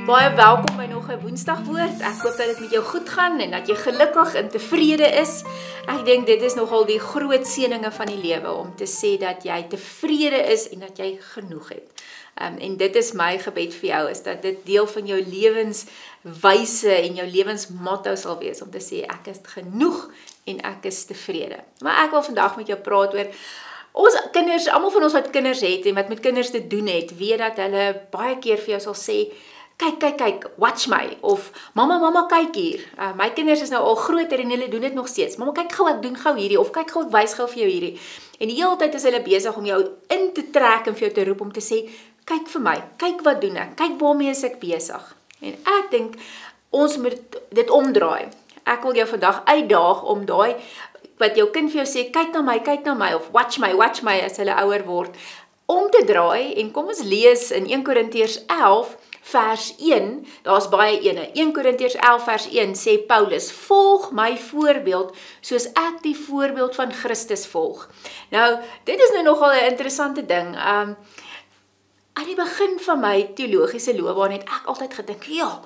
Baie welkom by nog 'n Woensdagwoord. Ek hoop dat dit met jou goed gaan en dat jy gelukkig en tevrede is. Ek dink dit is nogal die groot seëninge van die lewe om te sê dat jy tevrede is en dat jy genoeg het. En dit is my gebed vir jou, is dat dit deel van jou lewenswyse en jou lewensmotto sal wees om te sê ek is genoeg en ek is tevrede. Maar ek wil vandag met jou praat oor ons kinders, almal van ons wat kinders het en wat met kinders te doen het, weet dat hulle baie keer vir jou sal sê, kyk, watch my, of mama, kyk hier. My kinders is nou al groter en hulle doen dit nog steeds. Mama, kyk gou, ek doen gou hierdie, of kyk gou, ek wys gou vir jou hierdie. En die hele tyd is hulle besig om jou in te trek en vir jou te roep om te sê, kyk vir my, kyk wat doen ek, kyk waarmee is ek besig. En ek dink, ons moet dit omdraai. Ek wil jou vandag uitdaag om daai, wat jou kind vir jou sê, kyk na my, of watch my, as hulle ouer word, om te draai, en kom ons lees in 1 Korintiërs 11, vers 1, daar's baie ene, 1 Korintiërs 11 vers 1 sê Paulus, volg my voorbeeld, soos ek die voorbeeld van Christus volg. Nou, dit is nou nogal 'n interessante ding. Aan die begin van my teologiese loopbaan het ek altyd gedink, ja,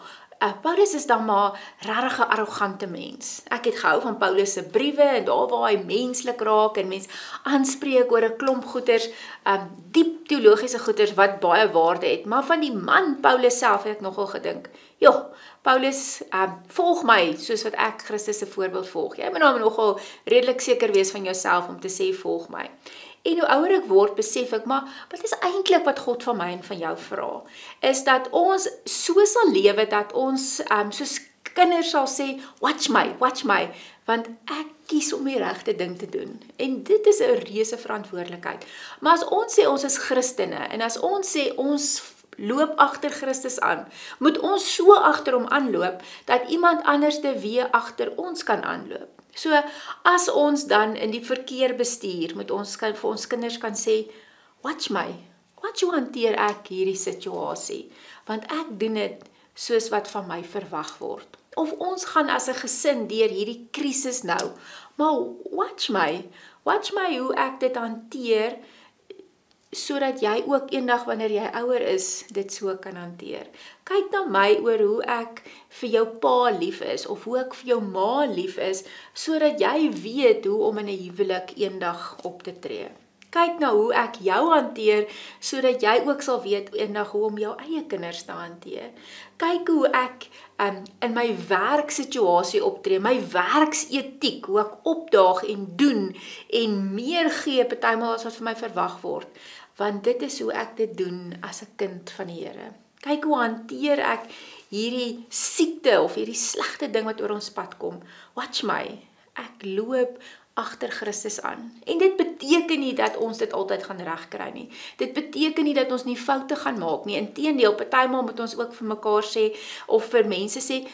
Paulus is dan maar regtig 'n arrogante mens. Ek het gehou van Paulus se briewe en daar waar hy menslik raak en mens aanspreek oor 'n klomp goeters, diep teologiese goeters wat baie waarde het. Maar van die man Paulus self het ek nogal gedink, ja, Paulus, volg my soos wat ek Christus se voorbeeld volg. Jy moet nou nogal redelik seker wees van jouself om te sê volg my. En hoe ouer ek word, besef ek, maar wat is eintlik wat God van my en van jou vra? Is dat ons so sal lewe, dat ons soos kinders sal sê, watch my, want ek kies om die regte ding te doen. En dit is 'n reuse verantwoordelikheid. Maar as ons sê ons is Christene, en as ons sê ons loop agter Christus aan, moet ons so agter hom aanloop, dat iemand anders weer agter ons kan aanloop. So, as ons dan in die verkeer bestuur, moet ons vir ons kinders kan sê, watch my, hoe hanteer ek hierdie situasie, want ek doen dit soos wat van my verwag word. Of ons gaan as 'n gesin deur hierdie krisis nou, maar watch my hoe ek dit hanteer, sodat jy ook eendag wanneer jy ouer is, dit so kan hanteer. Kyk na my oor hoe ek vir jou pa lief is, of hoe ek vir jou ma lief is, sodat jy weet hoe om in 'n huwelik eendag op te tree. Kyk na hoe ek jou hanteer, sodat jy ook sal weet eendag hoe om jou eie kinders te hanteer. Kyk hoe ek in my werksituasie optree, my werksetiek, hoe ek opdaag en doen, en meer gee partymal as wat vir my verwag word. Want dit is hoe ek dit doen as 'n kind van die Here. Kyk hoe hanteer ek hierdie siekte of hierdie slegte ding wat oor ons pad kom. Watch my, ek loop agter Christus aan. En dit beteken nie dat ons dit altyd gaan regkry nie. Dit beteken nie dat ons nie foute gaan maak nie. Inteendeel, partymal moet ons ook vir mekaar sê, of vir mense sê,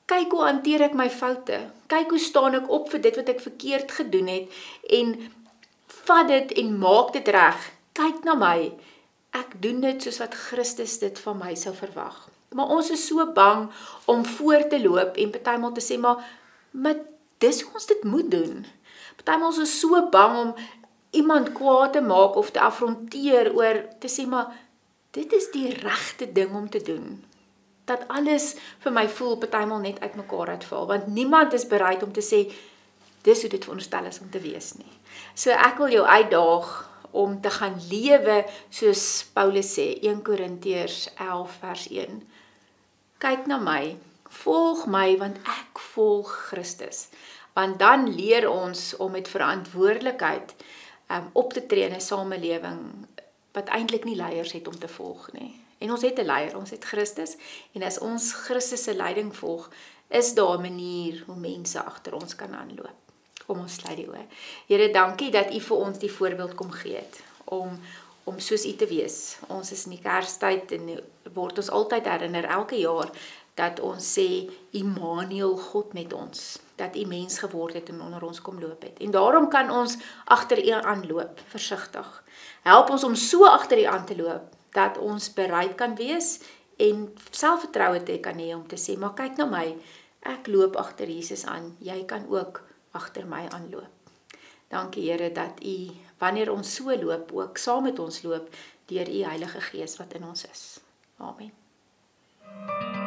kyk hoe hanteer ek my foute. Kyk hoe staan ek op vir dit wat ek verkeerd gedoen het, en vat dit en maak dit reg. Kyk na my, ek doen dit soos wat Christus dit van my sou verwag. Maar ons is so bang om voor te loop en partymal te sê, maar dis hoe ons dit moet doen. Partymal is ons so bang om iemand kwaad te maak of te afronteer oor te sê, maar dit is die regte ding om te doen. Dat alles vir my voel partymal net uit mekaar uitval, want niemand is bereid om te sê, dis hoe dit veronderstel is om te wees nie. So ek wil jou uitdaag om te gaan lewe soos Paulus sê, 1 Korintiërs 11 vers 1. Kyk na my, volg my, want ek volg Christus. Want dan leer ons om met verantwoordelikheid op te tree in 'n samelewing wat eintlik nie leiers het om te volg nie. En ons het 'n leier, ons het Christus, en as ons Christus se leiding volg, is daar 'n manier hoe mense agter ons kan aanloop. Kom ons sluit die oë. Here, dankie dat U vir ons die voorbeeld kom gee het, om soos U te wees. Ons is in die Kerstyd en word ons altyd herinner, elke jaar, dat ons sê, Immanuel, God met ons, dat U mens geword het en onder ons kom loop het. En daarom kan ons agter U aanloop, versigtig. Help ons om so agter U aan te loop, dat ons bereid kan wees en selfvertroue te kan hê om te sê, maar kyk na my, ek loop agter Jesus aan, jy kan ook agter my aanloop. Dankie Here dat U, wanneer ons so loop, ook saam met ons loop, deur U Heilige Gees wat in ons is. Amen. Thank you.